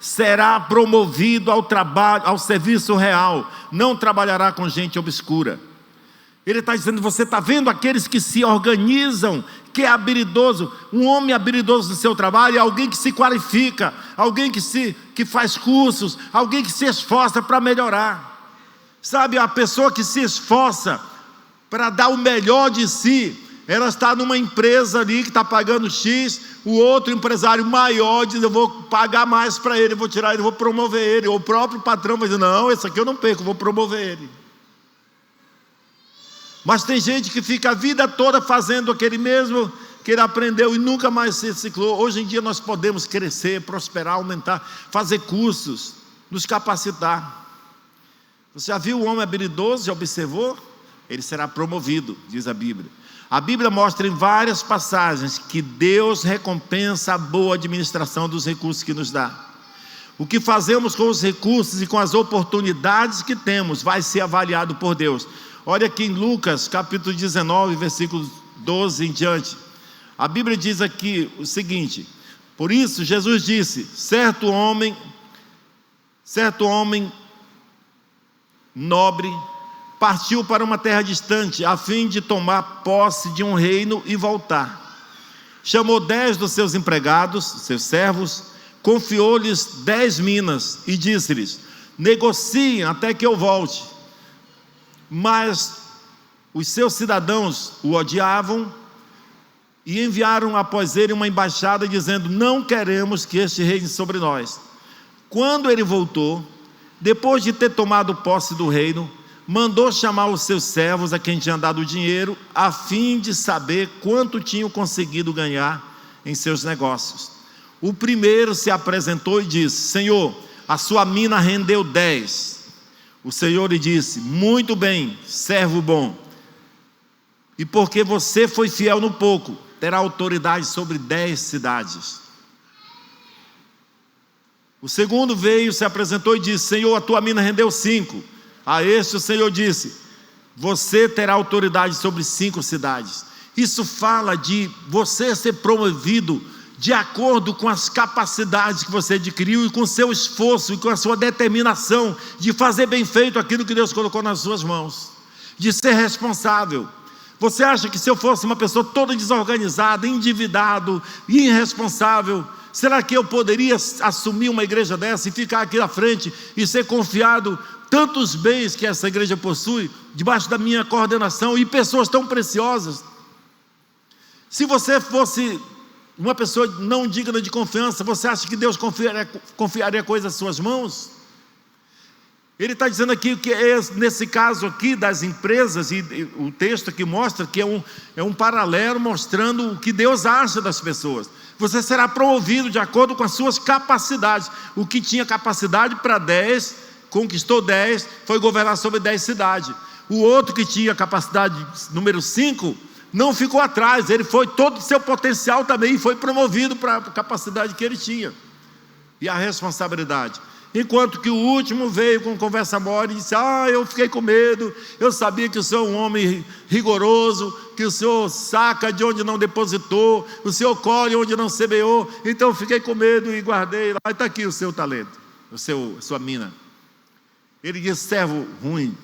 Será promovido ao trabalho, ao serviço real, não trabalhará com gente obscura. Ele está dizendo: você está vendo aqueles que se organizam, que é habilidoso. Um homem habilidoso no seu trabalho é alguém que se qualifica, alguém que faz cursos, alguém que se esforça para melhorar. Sabe, a pessoa que se esforça para dar o melhor de si, ela está numa empresa ali que está pagando X, o outro empresário maior diz: eu vou pagar mais para ele, eu vou tirar ele, eu vou promover ele. Ou o próprio patrão vai dizer: não, esse aqui eu não perco, eu vou promover ele. Mas tem gente que fica a vida toda fazendo aquele mesmo que ele aprendeu e nunca mais se reciclou. Hoje em dia nós podemos crescer, prosperar, aumentar, fazer cursos, nos capacitar. Você já viu o homem habilidoso? Já observou? Ele será promovido, diz a Bíblia. A Bíblia mostra em várias passagens que Deus recompensa a boa administração dos recursos que nos dá. O que fazemos com os recursos e com as oportunidades que temos vai ser avaliado por Deus. Olha aqui em Lucas capítulo 19, versículos 12 em diante. A Bíblia diz aqui o seguinte: por isso Jesus disse: certo homem nobre partiu para uma terra distante, a fim de tomar posse de um reino e voltar. Chamou 10 dos seus empregados, seus servos, confiou-lhes 10 minas e disse-lhes: negociem até que eu volte. Mas os seus cidadãos o odiavam e enviaram após ele uma embaixada dizendo: não queremos que este reine sobre nós. Quando ele voltou, depois de ter tomado posse do reino, mandou chamar os seus servos a quem tinha dado o dinheiro, a fim de saber quanto tinham conseguido ganhar em seus negócios. O primeiro se apresentou e disse: Senhor, a sua mina rendeu 10. O Senhor lhe disse: muito bem, servo bom. E porque você foi fiel no pouco, terá autoridade sobre 10 cidades. O segundo veio, se apresentou e disse: Senhor, a tua mina rendeu 5. A este o Senhor disse: você terá autoridade sobre 5 cidades. Isso fala de você ser promovido de acordo com as capacidades que você adquiriu e com o seu esforço e com a sua determinação de fazer bem feito aquilo que Deus colocou nas suas mãos, de ser responsável. Você acha que se eu fosse uma pessoa toda desorganizada, endividado, irresponsável, será que eu poderia assumir uma igreja dessa e ficar aqui à frente e ser confiado tantos bens que essa igreja possui, debaixo da minha coordenação, e pessoas tão preciosas? Se você fosse uma pessoa não digna de confiança, você acha que Deus confiaria coisas às suas mãos? Ele está dizendo aqui que nesse caso aqui das empresas, e o texto aqui mostra que é um paralelo mostrando o que Deus acha das pessoas. Você será promovido de acordo com as suas capacidades. O que tinha capacidade para 10, conquistou 10, foi governar sobre 10 cidades. O outro que tinha capacidade número 5, não ficou atrás, ele foi todo o seu potencial também, foi promovido para a capacidade que ele tinha, e a responsabilidade. Enquanto que o último veio com conversa mole e disse: eu fiquei com medo, eu sabia que o senhor é um homem rigoroso, que o senhor saca de onde não depositou, o senhor colhe onde não semeou, então eu fiquei com medo e guardei lá, está aqui o seu talento, a sua mina. Ele disse: servo ruim,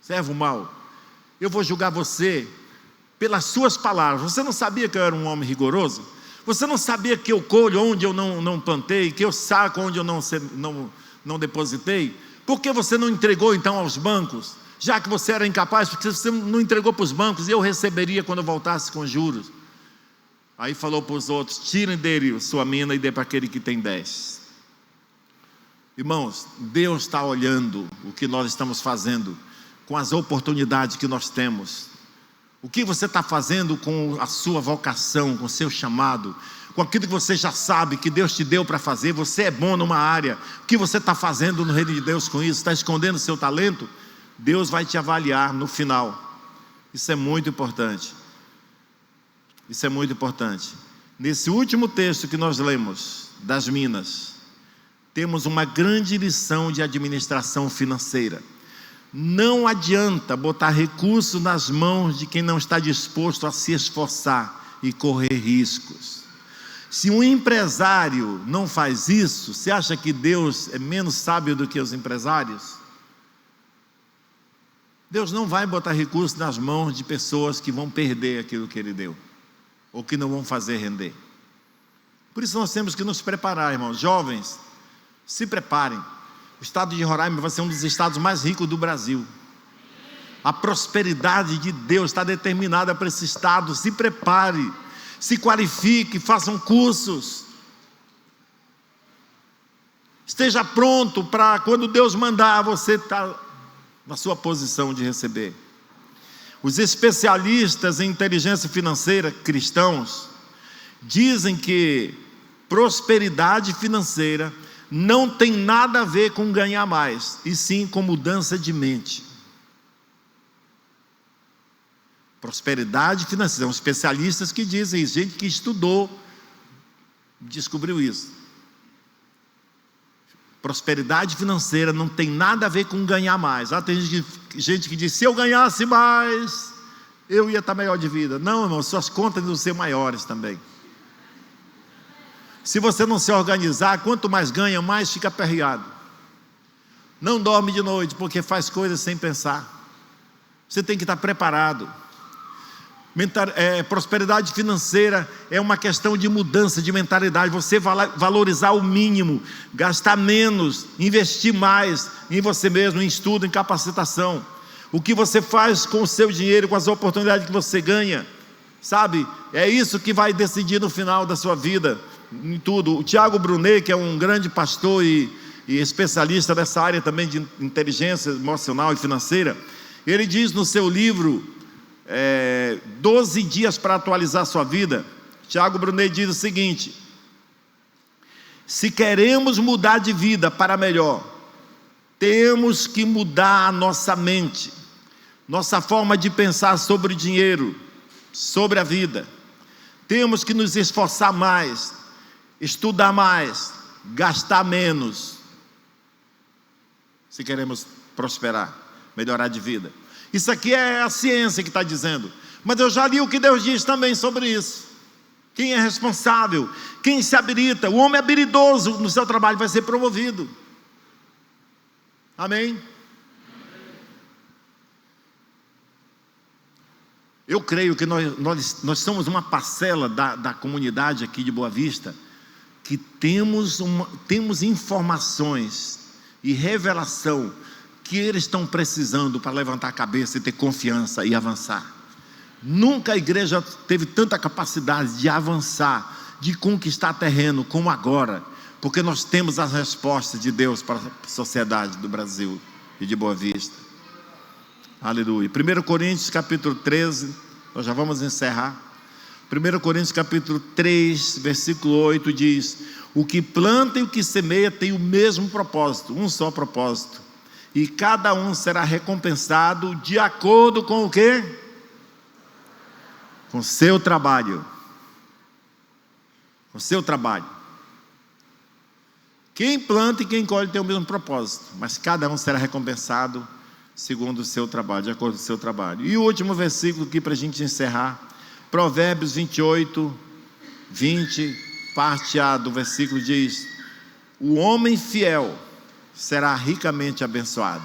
servo mau, eu vou julgar você pelas suas palavras. Você não sabia que eu era um homem rigoroso? Você não sabia que eu colho onde eu não plantei, que eu saco onde eu não depositei? Por que você não entregou então aos bancos? Já que você era incapaz, porque você não entregou para os bancos, e eu receberia quando eu voltasse com juros. Aí falou para os outros: tirem dele sua mina e dê para aquele que tem 10. Irmãos, Deus está olhando o que nós estamos fazendo, com as oportunidades que nós temos. O que você está fazendo com a sua vocação, com o seu chamado, com aquilo que você já sabe que Deus te deu para fazer? Você é bom numa área, o que você está fazendo no reino de Deus com isso? Está escondendo o seu talento? Deus vai te avaliar no final. Isso é muito importante. Isso é muito importante. Nesse último texto que nós lemos, das minas, temos uma grande lição de administração financeira. Não adianta botar recursos nas mãos de quem não está disposto a se esforçar e correr riscos. Se um empresário não faz isso, você acha que Deus é menos sábio do que os empresários? Deus não vai botar recursos nas mãos de pessoas que vão perder aquilo que Ele deu, ou que não vão fazer render. Por isso nós temos que nos preparar, irmãos. Jovens, se preparem. O estado de Roraima vai ser um dos estados mais ricos do Brasil. A prosperidade de Deus está determinada para esse estado. Se prepare, se qualifique, façam cursos. Esteja pronto para quando Deus mandar, você estar na sua posição de receber. Os especialistas em inteligência financeira cristãos dizem que prosperidade financeira não tem nada a ver com ganhar mais, e sim com mudança de mente. Prosperidade financeira, são especialistas que dizem isso, gente que estudou, descobriu isso. Prosperidade financeira não tem nada a ver com ganhar mais. Tem gente que diz: se eu ganhasse mais, eu ia estar melhor de vida. Não, irmão, suas contas vão ser maiores também. Se você não se organizar, quanto mais ganha, mais fica aperreado. Não dorme de noite, porque faz coisas sem pensar. Você tem que estar preparado. Prosperidade financeira é uma questão de mudança de mentalidade. Você valorizar o mínimo, gastar menos, investir mais em você mesmo, em estudo, em capacitação. o que você faz com o seu dinheiro, com as oportunidades que você ganha, sabe? É isso que vai decidir no final da sua vida, em tudo. O Tiago Brunet, que é um grande pastor e especialista nessa área também de inteligência emocional e financeira, ele diz no seu livro 12 dias para atualizar a sua vida. Tiago Brunet diz o seguinte: se queremos mudar de vida para melhor, temos que mudar a nossa mente, nossa forma de pensar sobre o dinheiro, sobre a vida. Temos que nos esforçar mais, estudar mais, gastar menos, se queremos prosperar, melhorar de vida. Isso aqui é a ciência que está dizendo, mas eu já li o que Deus diz também sobre isso. Quem é responsável, quem se habilita, o homem habilidoso no seu trabalho vai ser promovido. Amém? Eu creio que nós somos uma parcela da comunidade aqui de Boa Vista, que temos informações e revelação que eles estão precisando para levantar a cabeça e ter confiança e avançar. Nunca a igreja teve tanta capacidade de avançar, de conquistar terreno como agora, porque nós temos as respostas de Deus para a sociedade do Brasil e de Boa Vista. Aleluia. 1 Coríntios capítulo 13, nós já vamos encerrar. 1 Coríntios capítulo 3, versículo 8 diz: o que planta e o que semeia tem o mesmo propósito, um só propósito, e cada um será recompensado de acordo com o quê? Com o seu trabalho. Com o seu trabalho. Quem planta e quem colhe tem o mesmo propósito, mas cada um será recompensado segundo o seu trabalho, de acordo com o seu trabalho. E o último versículo aqui para a gente encerrar, Provérbios 28, 20, parte A do versículo diz: o homem fiel será ricamente abençoado.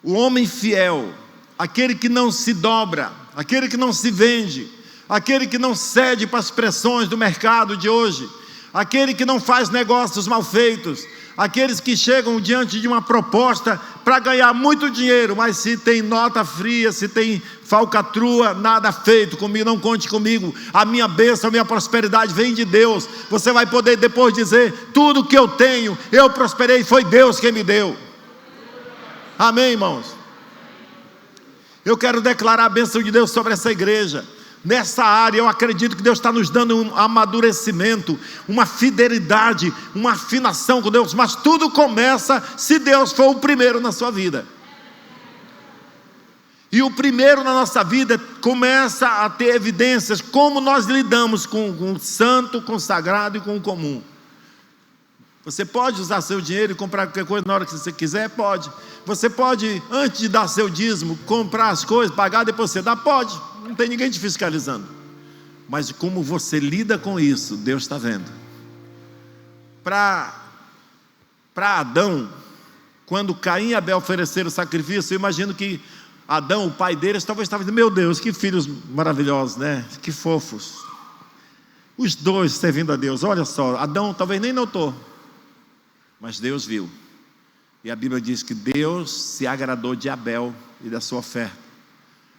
O homem fiel, aquele que não se dobra, aquele que não se vende, aquele que não cede para as pressões do mercado de hoje, aquele que não faz negócios mal feitos, aqueles que chegam diante de uma proposta para ganhar muito dinheiro, mas se tem nota fria, se tem falcatrua, nada feito comigo, não conte comigo, a minha bênção, a minha prosperidade vem de Deus. Você vai poder depois dizer: tudo que eu tenho, eu prosperei, foi Deus quem me deu. Amém, irmãos? Eu quero declarar a bênção de Deus sobre essa igreja. Nessa área eu acredito que Deus está nos dando um amadurecimento, uma fidelidade, uma afinação com Deus, mas tudo começa se Deus for o primeiro na sua vida. E o primeiro na nossa vida começa a ter evidências como nós lidamos com o santo, com o sagrado e com o comum. Você pode usar seu dinheiro e comprar qualquer coisa na hora que você quiser? Pode. Você pode, antes de dar seu dízimo, comprar as coisas, pagar, depois você dá? Pode. Não tem ninguém te fiscalizando. Mas como você lida com isso, Deus está vendo. Para Adão, quando Caim e Abel ofereceram o sacrifício, eu imagino que Adão, o pai deles, talvez estava dizendo: meu Deus, que filhos maravilhosos, né? Que fofos. Os dois servindo a Deus. Olha só, Adão talvez nem notou, mas Deus viu. E a Bíblia diz que Deus se agradou de Abel e da sua oferta,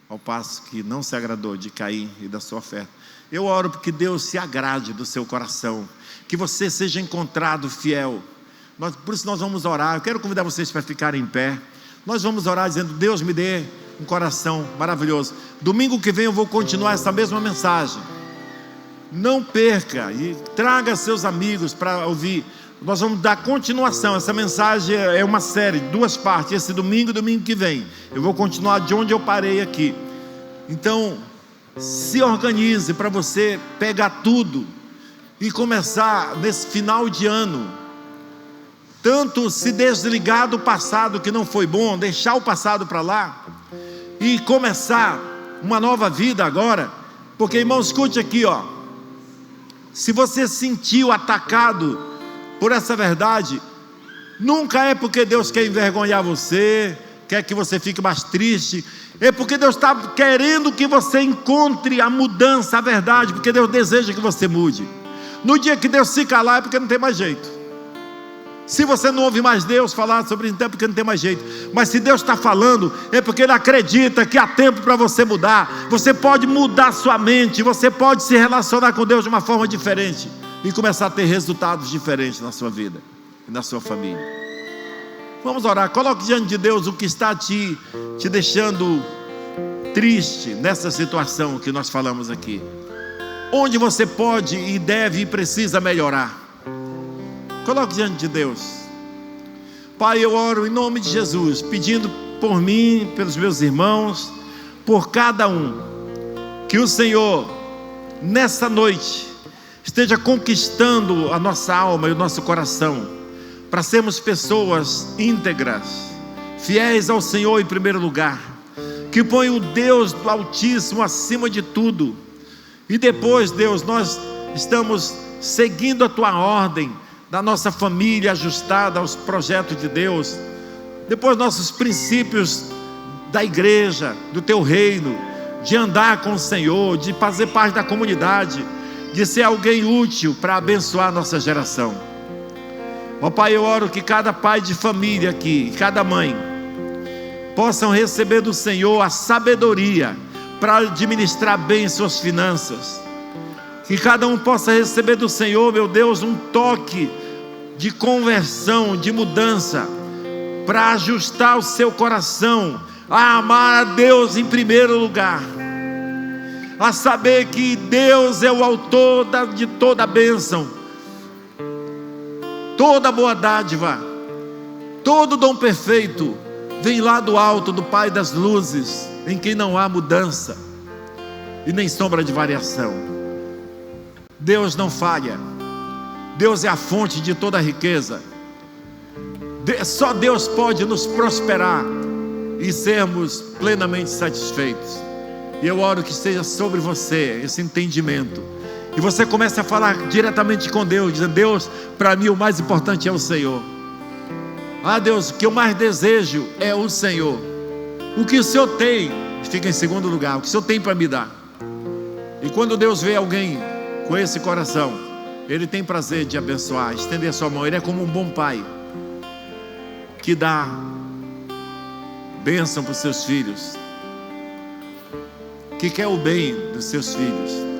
ao passo que não se agradou de Caim e da sua oferta. Eu oro porque Deus se agrade do seu coração, que você seja encontrado fiel. Por isso nós vamos orar. Eu quero convidar vocês para ficarem em pé. Nós vamos orar dizendo: Deus, me dê um coração maravilhoso. Domingo que vem eu vou continuar essa mesma mensagem. Não perca e traga seus amigos para ouvir. Nós vamos dar continuação. Essa mensagem é uma série, 2 partes. Esse domingo e domingo que vem eu vou continuar de onde eu parei aqui. Então se organize para você pegar tudo e começar nesse final de ano, tanto se desligar do passado que não foi bom, deixar o passado para lá e começar uma nova vida agora. Porque, irmão, escute aqui, ó. Se você sentiu atacado por essa verdade, nunca é porque Deus quer envergonhar você, quer que você fique mais triste. É porque Deus está querendo que você encontre a mudança, a verdade, porque Deus deseja que você mude. No dia que Deus se calar é porque não tem mais jeito. Se você não ouve mais Deus falar sobre isso, é porque não tem mais jeito. Mas se Deus está falando, é porque Ele acredita que há tempo para você mudar. Você pode mudar sua mente, você pode se relacionar com Deus de uma forma diferente e começar a ter resultados diferentes na sua vida e na sua família. Vamos orar. Coloque diante de Deus o que está te deixando triste nessa situação que nós falamos aqui. Onde você pode e deve e precisa melhorar. Coloque diante de Deus. Pai, eu oro em nome de Jesus, pedindo por mim, pelos meus irmãos, por cada um, que o Senhor, nessa noite, esteja conquistando a nossa alma e o nosso coração, para sermos pessoas íntegras, fiéis ao Senhor em primeiro lugar, que põe o Deus do Altíssimo acima de tudo. E depois, Deus, nós estamos seguindo a Tua ordem, da nossa família ajustada aos projetos de Deus, depois nossos princípios da igreja, do Teu reino, de andar com o Senhor, de fazer parte da comunidade, de ser alguém útil para abençoar a nossa geração. Ó Pai, eu oro que cada pai de família aqui, cada mãe, possam receber do Senhor a sabedoria para administrar bem suas finanças, que cada um possa receber do Senhor, meu Deus, um toque de conversão, de mudança, para ajustar o seu coração a amar a Deus em primeiro lugar, a saber que Deus é o autor de toda a bênção, toda boa dádiva, todo dom perfeito vem lá do alto, do Pai das luzes, em quem não há mudança e nem sombra de variação. Deus não falha. Deus é a fonte de toda a riqueza. Só Deus pode nos prosperar e sermos plenamente satisfeitos. E eu oro que seja sobre você esse entendimento, e você comece a falar diretamente com Deus, dizendo: Deus, para mim o mais importante é o Senhor. Ah Deus, o que eu mais desejo é o Senhor. O que o Senhor tem fica em segundo lugar. O que o Senhor tem para me dar. E quando Deus vê alguém com esse coração, Ele tem prazer de abençoar, estender a sua mão. Ele é como um bom pai que dá bênção para os seus filhos, que quer o bem dos seus filhos.